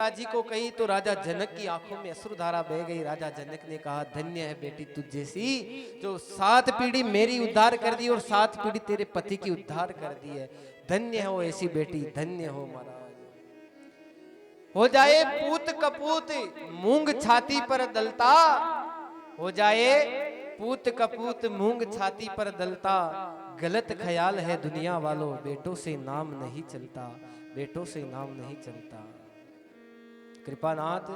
जी को कही तो राजा जनक की आंखों में अश्रुधारा बह गई। राजा जनक ने कहा, धन्य है बेटी तुझ जैसी जो 7 पीढ़ी मेरी उद्धार कर दी और 7 पीढ़ी तेरे पति की उद्धार कर दी है। धन्य हो ऐसी बेटी, धन्य हो महाराज। हो जाए पूत कपूत मूंग छाती पर दलता, हो जाए पूत कपूत मूंग छाती पर दलता, गलत ख्याल है दुनिया वालों, बेटों से नाम नहीं चलता, बेटों से नाम नहीं चलता। कृपानाथ,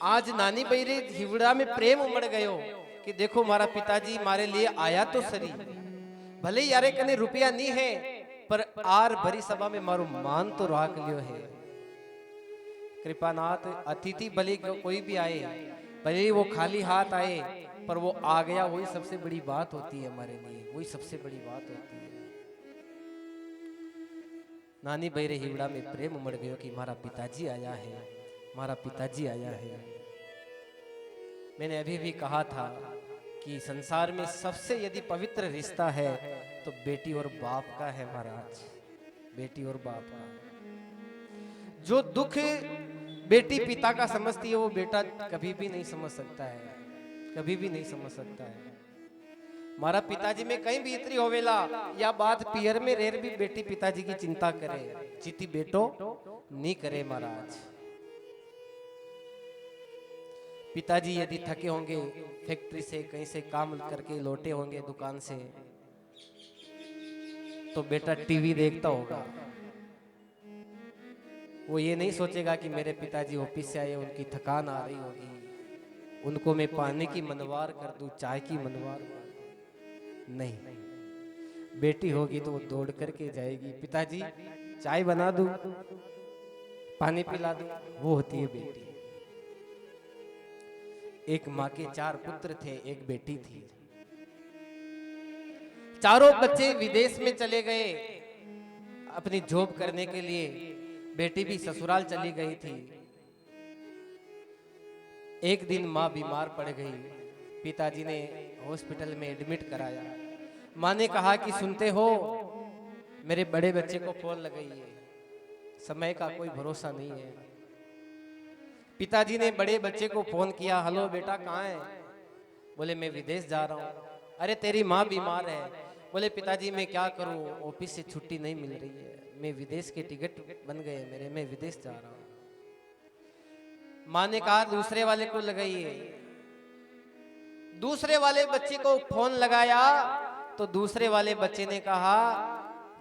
आज नानी बहिरे हिवड़ा में प्रेम उमड़ गयो कि देखो मारा पिताजी मारे लिए आया तो सरी, भले यारे कने रुपया नहीं है पर आर भरी सभा में मारो मान तो राख लियो है। कृपानाथ, अतिथि भले कोई भी आए, भले वो खाली हाथ आए, पर वो आ गया वही सबसे बड़ी बात होती है हमारे लिए, वही सबसे बड़ी बात होती है। नानी बहिरे हिवड़ा में प्रेम उमड़ गयो कि हमारा पिताजी आया है, हमारा पिताजी आया है। मैंने अभी भी कहा था कि संसार में सबसे यदि पवित्र रिश्ता है तो बेटी और बाप का है महाराज, बेटी और बाप का। जो दुख बेटी पिता का समझती है वो बेटा कभी भी नहीं समझ सकता है, कभी भी नहीं समझ सकता है। मारा पिताजी में कहीं भी इतनी होवेला या बात पियर में रेर भी बेटी पिताजी की चिंता करे, चिति बेटो नहीं करे महाराज। पिताजी यदि थके होंगे फैक्ट्री से कहीं से काम करके लौटे होंगे दुकान से, तो बेटा टीवी देखता होगा, वो ये नहीं सोचेगा कि मेरे पिताजी ऑफिस से आए, उनकी थकान आ रही होगी, उनको मैं पानी की मनवार कर दूं, चाय की मनवार कर दूं। नहीं, बेटी होगी तो वो दौड़ करके जाएगी, पिताजी चाय बना दूं, पानी पिला दूं, वो होती है बेटी। एक माँ के 4 पुत्र थे, एक बेटी थी। चारों बच्चे विदेश में चले गए अपनी जॉब करने के लिए, बेटी भी ससुराल चली गई थी। एक दिन माँ बीमार पड़ गई, पिताजी ने हॉस्पिटल में एडमिट कराया। माँ ने कहा कि सुनते हो, मेरे बड़े बच्चे को फोन लगाइए, समय का कोई भरोसा नहीं है। पिताजी ने बड़े बच्चे को फोन किया, हेलो बेटा कहाँ है? बोले मैं विदेश जा रहा हूँ। अरे तेरी माँ बीमार है। बोले पिताजी मैं क्या करूँ, ऑफिस से छुट्टी नहीं मिल रही है, मैं विदेश के टिकट बन गए मेरे, मैं विदेश जा रहा हूँ। माँ ने कहा दूसरे वाले को लगाइए। दूसरे वाले बच्चे को फोन लगाया तो दूसरे वाले बच्चे ने कहा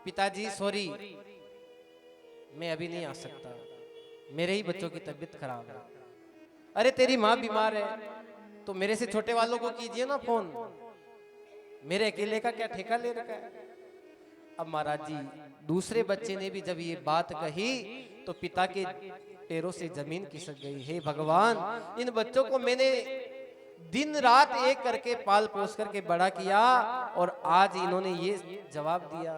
पिताजी सॉरी, मैं अभी नहीं आ सकता, मेरे ही बच्चों की तबीयत खराब है। अरे तेरी माँ बीमार है तो मेरे से छोटे वालों को कीजिए ना फोन, मेरे अकेले का क्या ठेका ले रखा है। अब महाराज जी, दूसरे बच्चे ने भी जब ये बात कही तो पिता के पैरों से जमीन खिसक गई। हे भगवान, इन बच्चों को मैंने दिन रात एक करके पाल पोस करके बड़ा किया और आज इन्होंने ये जवाब दिया।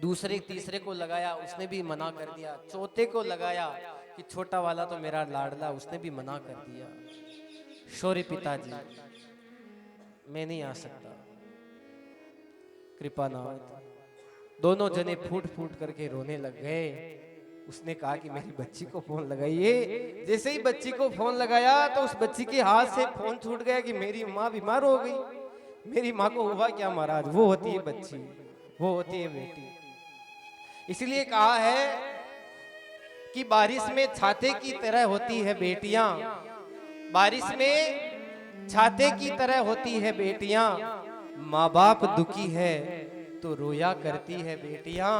दूसरे तीसरे को लगाया, उसने भी मना कर दिया। चौथे को लगाया कि छोटा वाला तो मेरा लाडला, उसने भी मना कर दिया। सॉरी पिताजी, मैं नहीं आ सकता। कृपानाथ, दोनों जने फूट फूट करके रोने लग गए। उसने कहा कि मेरी बच्ची को फोन लगाइए। जैसे ही बच्ची को फोन लगाया तो उस बच्ची के हाथ से फोन छूट गया कि मेरी माँ बीमार हो गई। मेरी माँ को हुआ क्या महाराज? वो होती है बच्ची, वो होती है बेटी। इसलिए कहा है कि बारिश में छाते की तरह होती है बेटियां, बारिश में छाते की तरह होती है बेटियां, माँ बाप दुखी है तो रोया करती है बेटियां,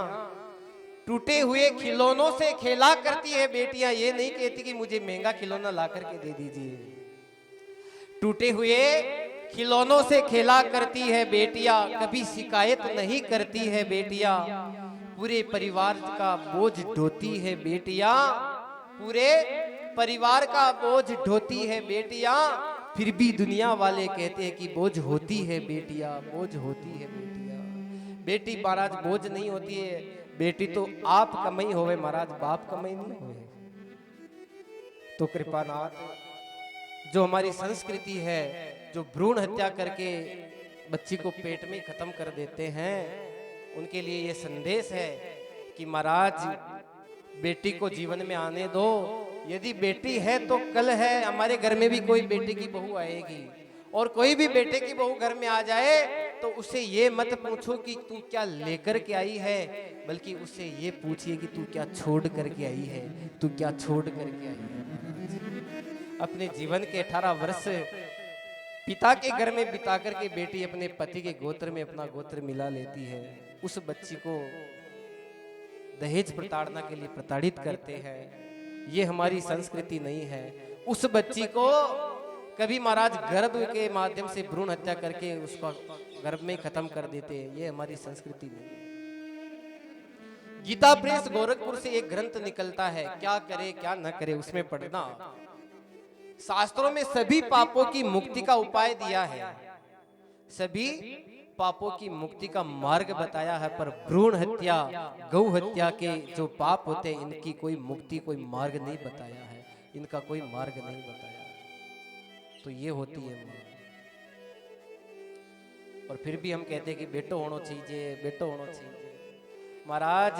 टूटे हुए खिलौनों से खेला करती है बेटियां। ये नहीं कहती कि मुझे महंगा खिलौना ला करके दे दीजिए। टूटे हुए खिलौनों से खेला करती है बेटियां, कभी शिकायत नहीं करती है बेटियां, पूरे परिवार का बोझ ढोती है बेटियां, पूरे परिवार का बोझ ढोती है बेटियां। फिर भी दुनिया वाले कहते हैं कि बोझ होती है बेटियां, बोझ होती है बेटियां। बेटी महाराज बोझ नहीं होती है, बेटी तो आप कमाई होवे महाराज, बाप कमाई नहीं होवे। तो कृपानाथ, जो हमारी संस्कृति है, जो भ्रूण हत्या करके बच्ची को पेट में खत्म कर देते हैं, उनके लिए ये संदेश है कि महाराज बेटी को जीवन में आने दो। यदि बेटी है तो कल है हमारे घर में भी कोई बेटे की बहू आएगी, और कोई भी बेटे की बहू घर में आ जाए तो उसे ये मत पूछो कि तू क्या लेकर के आई है, बल्कि उससे ये पूछिए कि तू क्या छोड़ करके आई है, तू क्या छोड़ करके आई है। अपने जीवन के 18 वर्ष पिता के घर में बिता करके बेटी अपने पति के गोत्र में अपना गोत्र मिला लेती है। उस बच्ची को दहेज प्रताड़ना के लिए प्रताड़ित करते हैं। ये हमारी संस्कृति नहीं है। उस बच्ची को कभी महाराज गर्भ के माध्यम से भ्रूण हत्या करके उसको गर्भ में खत्म कर देते हैं। ये हमारी संस्कृति नहीं है। गीता प्रेस गोरखपुर से एक ग्रंथ निकलता है, क्या करे क्या न करे उसमें पढ़ना। शास्त्रों में सभी पापों की मुक्ति का उपाय दिया है, सभी पापों की मुक्ति का मार्ग बताया है, पर भ्रूण हत्या गौ हत्या के जो पाप होते हैं इनकी कोई मुक्ति कोई मार्ग नहीं बताया है, इनका कोई मार्ग नहीं बताया। तो ये होती है मां। और फिर भी हम कहते हैं कि बेटो होना चाहिए, बेटो होना चाहिए। महाराज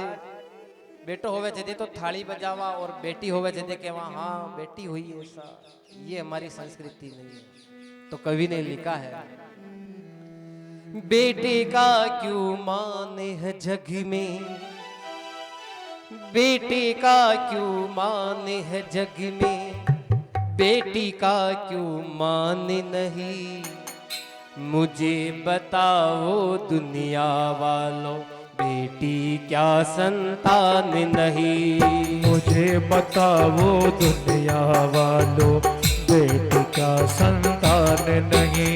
बेटो होवे जदे तो थाली बजावा और बेटी होवे जदे के वहां हाँ बेटी हुई है, ऐसा ये हमारी संस्कृति नहीं है। तो कवि ने लिखा है, बेटे का क्यों माने है जग में, बेटे का क्यों माने है जग में, बेटी का क्यों माने नहीं। मुझे बताओ दुनिया वालों, बेटी क्या संतान नहीं। मुझे बताओ दुनिया वालों, बेटी क्या संतान नहीं।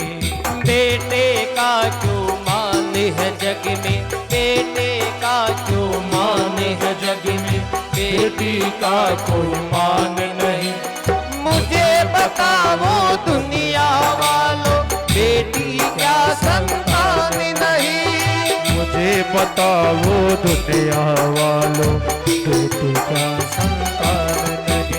बेटे का क्यों माने है जग में, बेटे का क्यों माने है जग में, बेटी का कोई मान नहीं। मुझे बताओ दुनिया वालों, बेटी क्या संतान नहीं। मुझे बताओ दुनिया वालों, बेटी क्या संतान नहीं।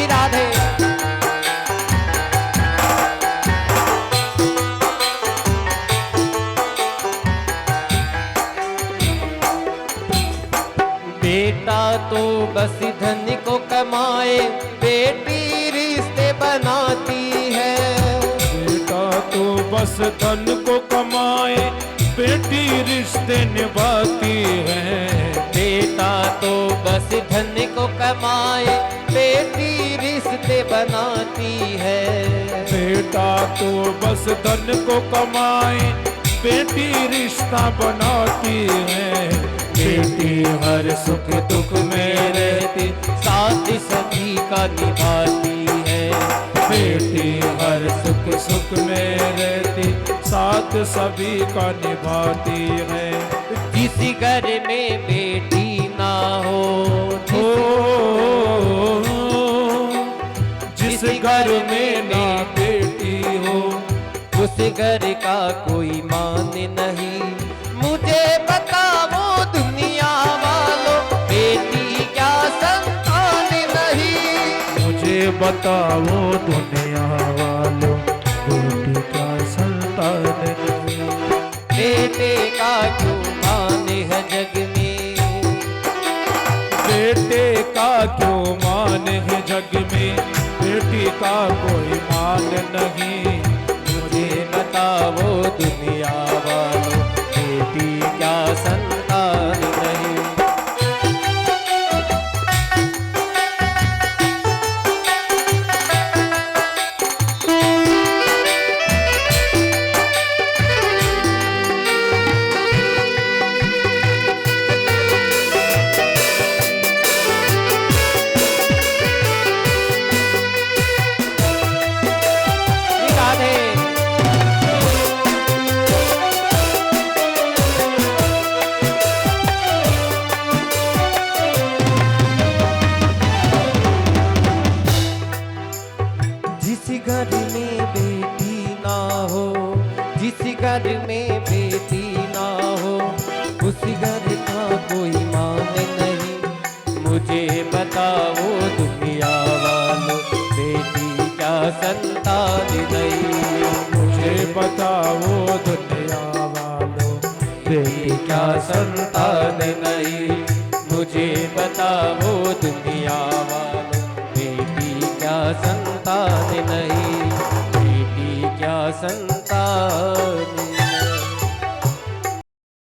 राधे बेटा तो बस धन को कमाए, बेटी रिश्ते बनाती है। बेटा तो बस धन को कमाए, बेटी रिश्ते निभाती है। बेटा तो बस धन को कमाए, बेटी रिश्ते बनाती है। बेटा तो बस धन को कमाए, बेटी रिश्ता बनाती है। बेटी हर सुख दुख में रहती, साथ सभी का निभाती है। बेटी हर सुख सुख में रहती, साथ सभी का निभाती है। जिस घर में बेटी ना हो, जिस घर में ना बेटी हो, उस घर का कोई मान नहीं। मुझे बताओ दुनिया वालों, बेटी क्या संतान नहीं। मुझे बताओ दुनिया वालों, बेटी क्या संतान नहीं। बेटे का क्यों मान है जग में, बेटे का क्यों मान है जग में, बेटी का कोई मान नहीं। मुझे बताओ दुनिया वालों, बेटी क्या संतान नहीं। राधे संतान नहीं। मुझे बताओ दुनिया वालों, बेटी क्या संतान नहीं, मुझे बताओ दुनिया